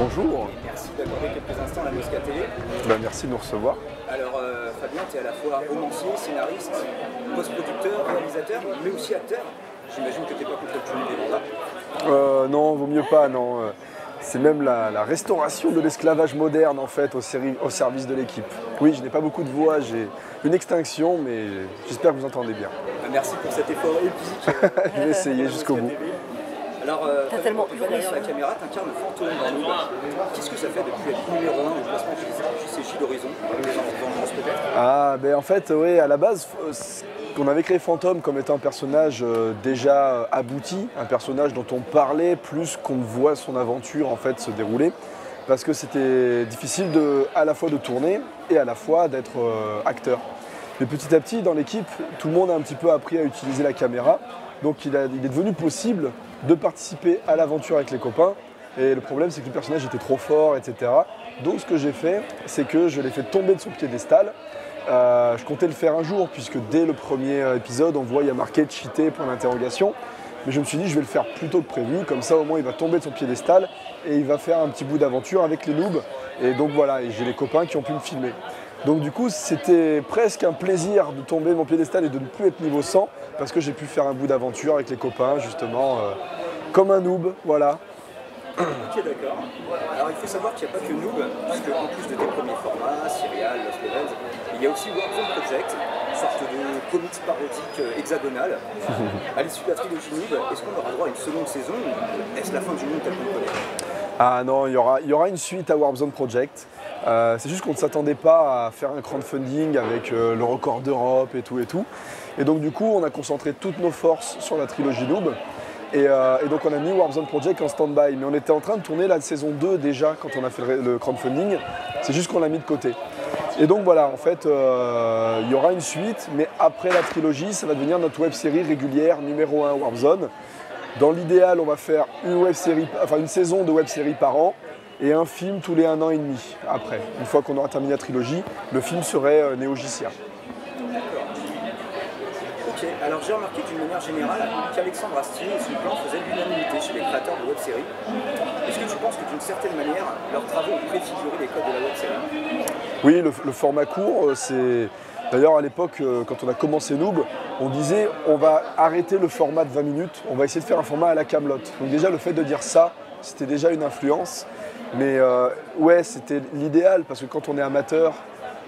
Bonjour. Merci d'accorder quelques instants à la Mosca Télé. Merci de nous recevoir. Alors Fabien, tu es à la fois romancier, scénariste, post-producteur, réalisateur, mais aussi acteur. J'imagine que tu n'es pas contre le cumul des mandats. Non, vaut mieux pas, non. C'est même la restauration de l'esclavage moderne en fait au service de l'équipe. Oui, je n'ai pas beaucoup de voix, j'ai une extinction, mais j'espère que vous entendez bien. Merci pour cet effort épique. Je vais essayer jusqu'au bout. Alors, derrière la caméra, tu incarnes le fantôme dans nous. Qu'est-ce que ça fait depuis être numéro 1 au classement JCJ d'Horizon, les enfants peut-être? Ah, ben en fait, oui, à la base, on avait créé Fantôme comme étant un personnage déjà abouti, un personnage dont on parlait plus qu'on ne voit son aventure en fait se dérouler, parce que c'était difficile à la fois de tourner et à la fois d'être acteur. Mais petit à petit, dans l'équipe, tout le monde a un petit peu appris à utiliser la caméra, donc il est devenu possible de participer à l'aventure avec les copains. Et le problème, c'est que le personnage était trop fort, etc. Donc ce que j'ai fait, c'est que je l'ai fait tomber de son piédestal. Je comptais le faire un jour, puisque dès le premier épisode, on voit, il y a marqué « cheaté » point d'interrogation. Mais je me suis dit, je vais le faire plus tôt que prévu, comme ça au moins il va tomber de son piédestal et il va faire un petit bout d'aventure avec les noobs. Et donc voilà, et j'ai les copains qui ont pu me filmer. Donc du coup, c'était presque un plaisir de tomber de mon piédestal et de ne plus être niveau 100, parce que j'ai pu faire un bout d'aventure avec les copains, justement, comme un noob, voilà. Ok, d'accord. Alors il faut savoir qu'il n'y a pas que Noob, puisque en plus de tes premiers formats, Serial, Lost Levels, il y a aussi Warzone Project, une sorte de comics parodique hexagonal. À l'issue de la trilogie Noob, est-ce qu'on aura droit à une seconde saison ou est-ce la fin du monde tel qu'on le connaît? Ah non, il y aura une suite à Warzone Project. C'est juste qu'on ne s'attendait pas à faire un crowdfunding avec le record d'Europe et tout et tout. Et donc du coup, on a concentré toutes nos forces sur la trilogie Noob. Et donc on a mis Warzone Project en stand-by, mais on était en train de tourner la saison 2 déjà quand on a fait le crowdfunding, c'est juste qu'on l'a mis de côté. Et donc voilà, en fait, il y aura une suite, mais après la trilogie, ça va devenir notre web-série régulière numéro 1 Warzone. Dans l'idéal, on va faire une saison de web-série par an et un film tous les 1 an et demi après. Une fois qu'on aura terminé la trilogie, le film serait Neo Jycia. Ok, alors j'ai remarqué d'une manière générale qu'Alexandre Astier et son plan faisaient l'unanimité chez les créateurs de web-séries. Est-ce que tu penses que d'une certaine manière, leurs travaux ont préfiguré les codes de la web-série? Oui, le format court, c'est... D'ailleurs, à l'époque, quand on a commencé Noob, on disait on va arrêter le format de 20 minutes, on va essayer de faire un format à la Kaamelott. Donc déjà, le fait de dire ça, c'était déjà une influence. Mais ouais, c'était l'idéal, parce que quand on est amateur,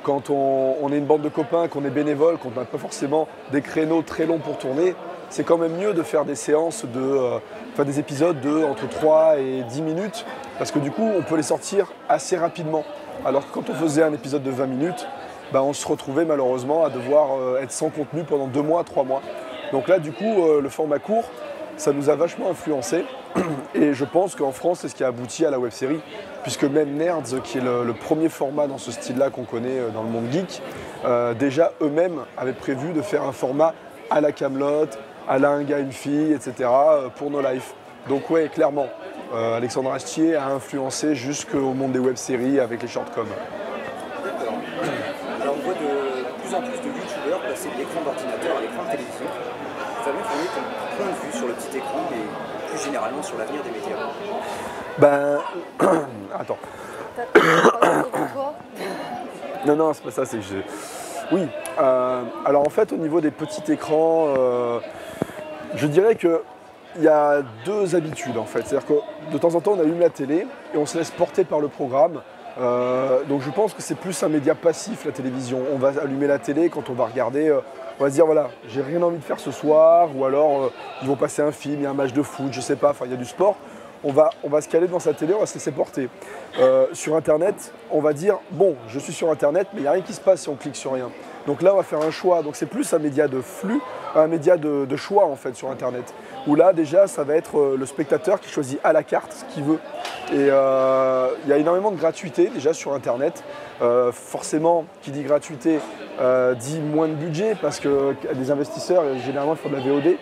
quand on est une bande de copains, qu'on est bénévole, qu'on n'a pas forcément des créneaux très longs pour tourner, c'est quand même mieux de faire des séances des épisodes de entre 3 et 10 minutes, parce que du coup, on peut les sortir assez rapidement. Alors que quand on faisait un épisode de 20 minutes, on se retrouvait malheureusement à devoir être sans contenu pendant 2 mois, 3 mois. Donc là, du coup, le format court, ça nous a vachement influencé. Et je pense qu'en France, c'est ce qui a abouti à la web-série, puisque même Nerds, qui est le premier format dans ce style-là qu'on connaît dans le monde geek, déjà eux-mêmes avaient prévu de faire un format à la Kaamelott, à la Un gars, une fille, etc. Pour No Life. Donc ouais, clairement, Alexandre Astier a influencé jusqu'au monde des web-séries avec les shortcoms. D'accord. Alors on voit de plus en plus de youtubeurs passer de l'écran d'ordinateur à l'écran de télévision. Fabien, quel est ton point de vue sur le petit écran et plus généralement sur l'avenir des médias? Attends. Non, c'est pas ça, c'est que Oui, alors en fait, au niveau des petits écrans, je dirais qu'il y a deux habitudes en fait. C'est-à-dire que de temps en temps, on allume la télé et on se laisse porter par le programme. Donc je pense que c'est plus un média passif, la télévision. On va allumer la télé quand on va regarder, on va se dire voilà, j'ai rien envie de faire ce soir, ou alors ils vont passer un film, il y a un match de foot, je sais pas, enfin il y a du sport. On va se caler devant sa télé, on va se laisser porter. Sur Internet, on va dire bon, je suis sur Internet, mais il n'y a rien qui se passe si on clique sur rien. Donc là, on va faire un choix. Donc c'est plus un média de flux, un média de choix en fait sur Internet. Où là, déjà, ça va être le spectateur qui choisit à la carte ce qu'il veut. Et il y a énormément de gratuité déjà sur Internet. Forcément, qui dit gratuité dit moins de budget parce que des investisseurs, généralement, font de la VOD.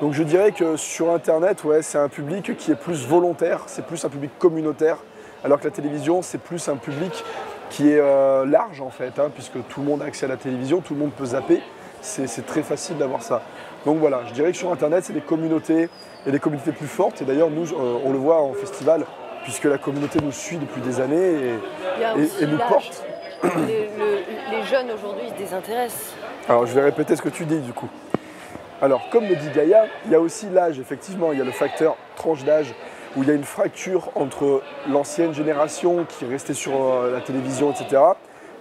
Donc je dirais que sur Internet, ouais, c'est un public qui est plus volontaire, c'est plus un public communautaire, alors que la télévision, c'est plus un public qui est large en fait, puisque tout le monde a accès à la télévision, tout le monde peut zapper, c'est très facile d'avoir ça. Donc voilà, je dirais que sur Internet, c'est des communautés et des communautés plus fortes. Et d'ailleurs, nous, on le voit en festival, puisque la communauté nous suit depuis des années Il y a aussi et nous l'âge. porte. Les jeunes aujourd'hui ils se désintéressent. Alors je vais répéter ce que tu dis du coup. Alors comme le dit Gaïa, il y a aussi l'âge, effectivement, il y a le facteur tranche d'âge où il y a une fracture entre l'ancienne génération qui est restée sur la télévision, etc.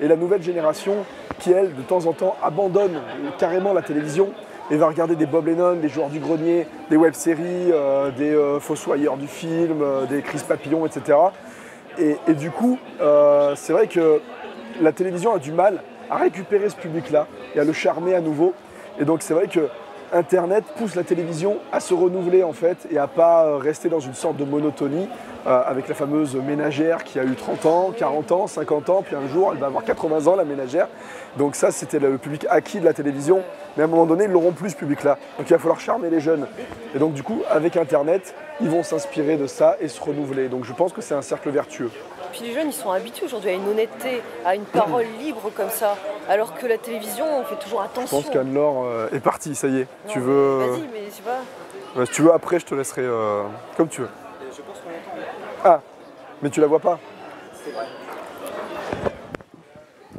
et la nouvelle génération qui, elle, de temps en temps, abandonne carrément la télévision et va regarder des Bob Lennon, des Joueurs du Grenier, des web-séries, des Fossoyeurs du film, des Chris Papillon, etc. Et du coup, c'est vrai que la télévision a du mal à récupérer ce public-là et à le charmer à nouveau. Et donc c'est vrai que Internet pousse la télévision à se renouveler en fait et à pas rester dans une sorte de monotonie avec la fameuse ménagère qui a eu 30 ans, 40 ans, 50 ans, puis un jour elle va avoir 80 ans la ménagère. Donc ça c'était le public acquis de la télévision, mais à un moment donné ils l'auront plus ce public-là. Donc il va falloir charmer les jeunes. Et donc du coup avec Internet ils vont s'inspirer de ça et se renouveler. Donc je pense que c'est un cercle vertueux. Puis les jeunes, ils sont habitués aujourd'hui à une honnêteté, à une parole libre comme ça, alors que la télévision, on fait toujours Je attention. pense qu'Anne-Laure est partie, ça y est. Non, Tu mais veux... Vas-y, mais je sais pas. Si tu veux après je te laisserai comme tu veux. Je pense qu'on entend. Ah, mais tu la vois pas. C'est vrai.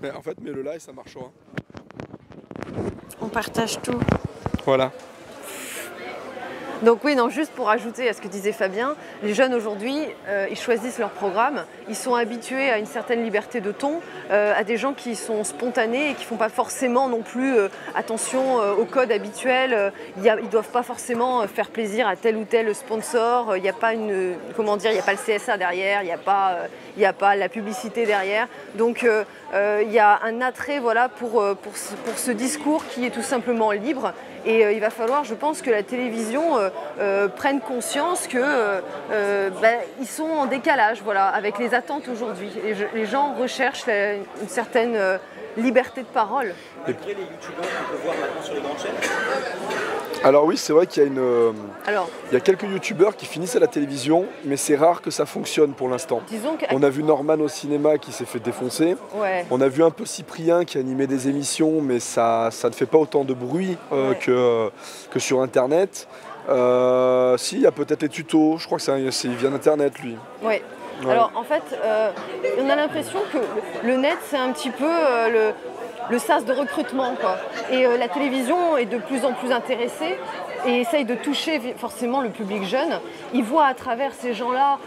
Mais en fait mets-le là et ça marchera. On partage tout. Voilà. Donc oui, non, juste pour ajouter à ce que disait Fabien, les jeunes aujourd'hui, ils choisissent leur programme, ils sont habitués à une certaine liberté de ton, à des gens qui sont spontanés et qui ne font pas forcément non plus attention au code habituel, ils ne doivent pas forcément faire plaisir à tel ou tel sponsor, il n'y a pas il n'y a pas le CSA derrière, il n'y a pas la publicité derrière. Donc il y a un attrait voilà, pour ce discours qui est tout simplement libre. Et il va falloir, je pense, que la télévision prenne conscience qu'ils sont en décalage voilà, avec les attentes aujourd'hui. Les gens recherchent une certaine liberté de parole. Malgré les youtubeurs qu'on peut voir maintenant sur les grandes chaînes. Alors oui, c'est vrai qu'il y a Alors, il y a quelques youtubeurs qui finissent à la télévision, mais c'est rare que ça fonctionne pour l'instant. disons que... On a vu Norman au cinéma qui s'est fait défoncer. Ouais. On a vu un peu Cyprien qui animait des émissions, mais ça ne fait pas autant de bruit Ouais. que sur Internet. Si, il y a peut-être les tutos, je crois que il vient d'Internet lui. Ouais. Ouais. Alors en fait, on a l'impression que le net c'est un petit peu le sas de recrutement quoi. Et la télévision est de plus en plus intéressée et essaye de toucher forcément le public jeune. Ils voient à travers ces gens-là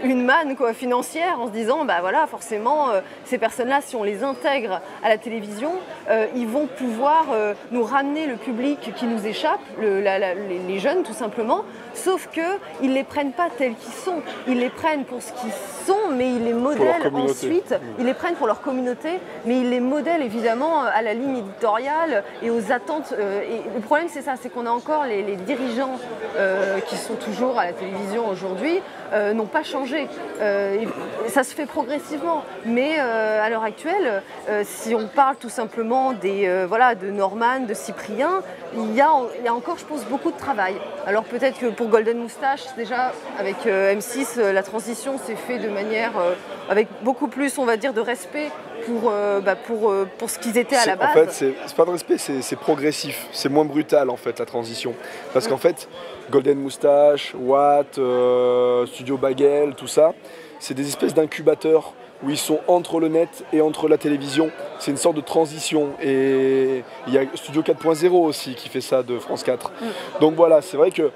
une manne quoi, financière en se disant bah voilà forcément ces personnes-là si on les intègre à la télévision, ils vont pouvoir nous ramener le public qui nous échappe, les jeunes tout simplement. Sauf qu'ils ne les prennent pas tels qu'ils sont, ils les prennent pour ce qu'ils sont, mais ils les modèlent ensuite, ils les prennent pour leur communauté, mais ils les modèlent évidemment à la ligne éditoriale et aux attentes. Et le problème c'est ça, c'est qu'on a encore les dirigeants qui sont toujours à la télévision aujourd'hui, n'ont pas changé. Et ça se fait progressivement, mais à l'heure actuelle, si on parle tout simplement de Norman, de Cyprien, il y a encore, je pense, beaucoup de travail. Alors peut-être que pour Golden Moustache, déjà avec M6, la transition s'est faite de manière avec beaucoup plus, on va dire, de respect pour ce qu'ils étaient à la base. En fait, c'est pas de respect, c'est progressif, c'est moins brutal en fait la transition. Parce qu'en fait, Golden Moustache, Watt, Studio Bagel, tout ça, c'est des espèces d'incubateurs où ils sont entre le net et entre la télévision. C'est une sorte de transition. Et il y a Studio 4.0 aussi qui fait ça de France 4. Donc voilà, c'est vrai qu'il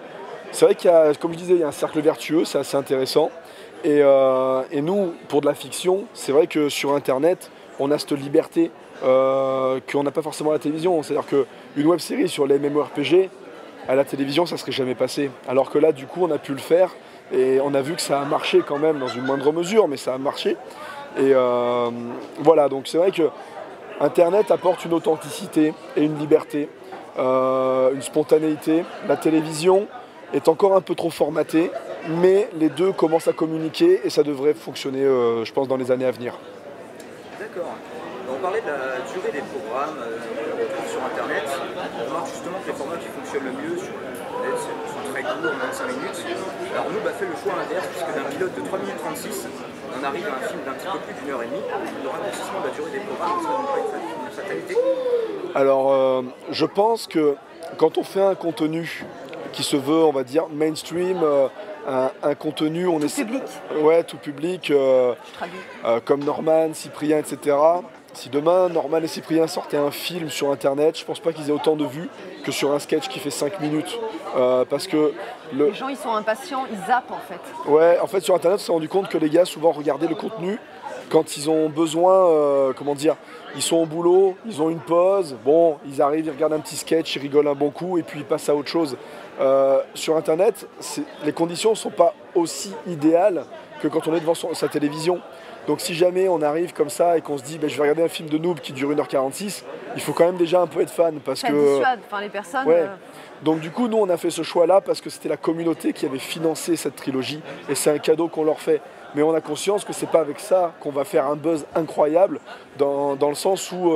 y a, comme je disais, il y a un cercle vertueux, c'est assez intéressant. Et nous, pour de la fiction, c'est vrai que sur Internet, on a cette liberté qu'on n'a pas forcément à la télévision. C'est-à-dire qu'une web-série sur les MMORPG, à la télévision, ça ne serait jamais passé. Alors que là, du coup, on a pu le faire. Et on a vu que ça a marché quand même, dans une moindre mesure, mais ça a marché. Et voilà, donc c'est vrai que Internet apporte une authenticité et une liberté, une spontanéité. La télévision est encore un peu trop formatée, mais les deux commencent à communiquer et ça devrait fonctionner, je pense, dans les années à venir. D'accord. On parlait de la durée des programmes sur Internet. On remarque justement que les formats qui fonctionnent le mieux sur Internet sont très courts, en 25 minutes. Alors nous, fait le choix inverse, puisque d'un pilote de 3 minutes 36, on arrive à un film d'un petit peu plus d'une heure et demie. Le raccourcissement de la durée des programmes, ce n'est pas une fatalité. Alors, je pense que quand on fait un contenu qui se veut, on va dire, mainstream, un contenu, on essaie, public. ouais, tout public, comme Norman, Cyprien, etc. Si demain Norman et Cyprien sortaient un film sur internet, je pense pas qu'ils aient autant de vues que sur un sketch qui fait 5 minutes. Parce que les gens ils sont impatients, ils zappent en fait. Ouais, en fait sur internet on s'est rendu compte que les gars souvent regardaient le contenu quand ils ont besoin, comment dire, ils sont au boulot, ils ont une pause, bon, ils arrivent, ils regardent un petit sketch, ils rigolent un bon coup et puis ils passent à autre chose. Sur internet, les conditions ne sont pas aussi idéales que quand on est devant sa télévision. Donc si jamais on arrive comme ça et qu'on se dit je vais regarder un film de noob qui dure 1h46, il faut quand même déjà un peu être fan parce ça que dissuade, enfin les personnes. Ouais. Donc du coup nous on a fait ce choix là parce que c'était la communauté qui avait financé cette trilogie et c'est un cadeau qu'on leur fait. Mais on a conscience que c'est pas avec ça qu'on va faire un buzz incroyable dans le sens où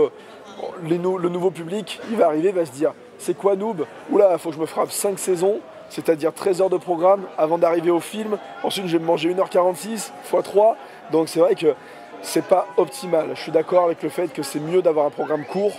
le nouveau public il va arriver, il va se dire c'est quoi noob? Oula, il faut que je me frappe 5 saisons, c'est-à-dire 13 heures de programme avant d'arriver au film. Ensuite je vais me manger 1h46 x 3. Donc c'est vrai que c'est pas optimal. Je suis d'accord avec le fait que c'est mieux d'avoir un programme court,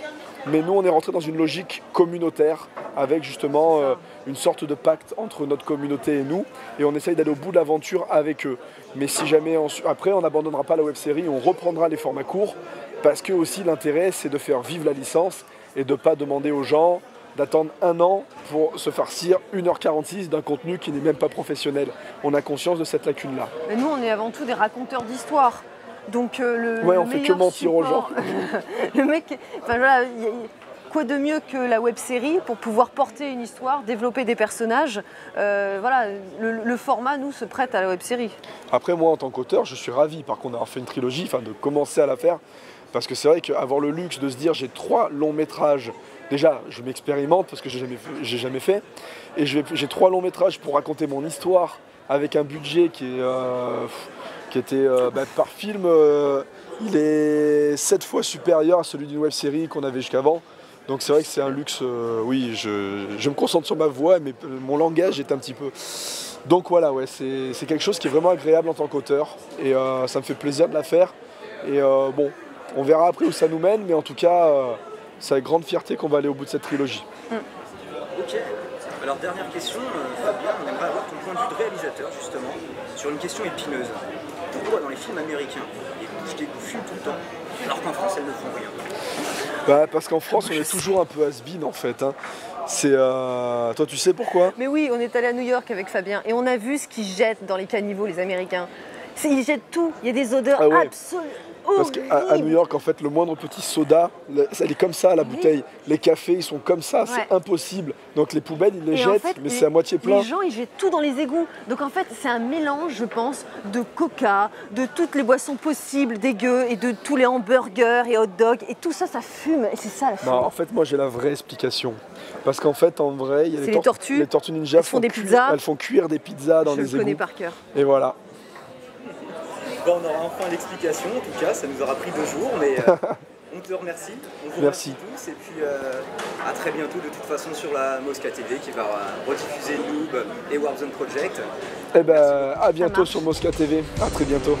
mais nous on est rentré dans une logique communautaire avec justement une sorte de pacte entre notre communauté et nous, et on essaye d'aller au bout de l'aventure avec eux. Mais si jamais après on n'abandonnera pas la web-série, on reprendra les formats courts, parce que aussi l'intérêt c'est de faire vivre la licence et de ne pas demander aux gens d'attendre 1 an pour se farcir 1h46 d'un contenu qui n'est même pas professionnel. On a conscience de cette lacune-là. Mais nous, on est avant tout des raconteurs d'histoire. Donc on fait que mentir aux gens. Le mec, enfin voilà, quoi de mieux que la web-série pour pouvoir porter une histoire, développer des personnages. Voilà, le format, nous, se prête à la web-série. Après, moi, en tant qu'auteur, je suis ravi par contre d'avoir fait une trilogie, enfin de commencer à la faire. Parce que c'est vrai qu'avoir le luxe de se dire j'ai 3 longs métrages, déjà je m'expérimente parce que j'ai jamais fait, et j'ai 3 longs métrages pour raconter mon histoire avec un budget qui était par film, il est 7 fois supérieur à celui d'une web série qu'on avait jusqu'avant. Donc c'est vrai que c'est un luxe, oui, je me concentre sur ma voix, mais mon langage est un petit peu... Donc voilà, ouais, c'est quelque chose qui est vraiment agréable en tant qu'auteur, et ça me fait plaisir de la faire. Et bon, on verra après où ça nous mène, mais en tout cas, c'est avec grande fierté qu'on va aller au bout de cette trilogie. Ok, alors dernière question, Fabien, on aimerait avoir ton point de vue de réalisateur justement, sur une question épineuse. Pourquoi dans les films américains, les bouches d'égout fument tout le temps, alors qu'en France elles ne font rien? Parce qu'en France on est toujours un peu has-been en fait. Hein. Toi tu sais pourquoi? Mais oui, on est allé à New York avec Fabien et on a vu ce qu'ils jettent dans les caniveaux, les Américains. Ils jettent tout, il y a des odeurs absolument parce qu'à New York, en fait, le moindre petit soda, elle est comme ça, la bouteille. Les cafés, ils sont comme ça, c'est impossible. Donc les poubelles, ils les jettent, en fait, mais c'est à moitié plein. Les gens, ils jettent tout dans les égouts. Donc en fait, c'est un mélange, je pense, de coca, de toutes les boissons possibles, dégueu, et de tous les hamburgers et hot dogs. Et tout ça, ça fume. Et c'est ça la fume. Non, en fait, moi, j'ai la vraie explication. Parce qu'en fait, en vrai, il y a les tortues. Les tortues ninja elles font des pizzas. Elles font cuire des pizzas dans les égouts. Je le connais par cœur. Et voilà. Bon, on aura enfin l'explication, en tout cas, ça nous aura pris 2 jours, mais on te remercie. On vous remercie tous, et puis à très bientôt de toute façon sur la Mosca TV qui va rediffuser Noob et Warzone Project. Eh ben, à bientôt sur Mosca TV, à très bientôt.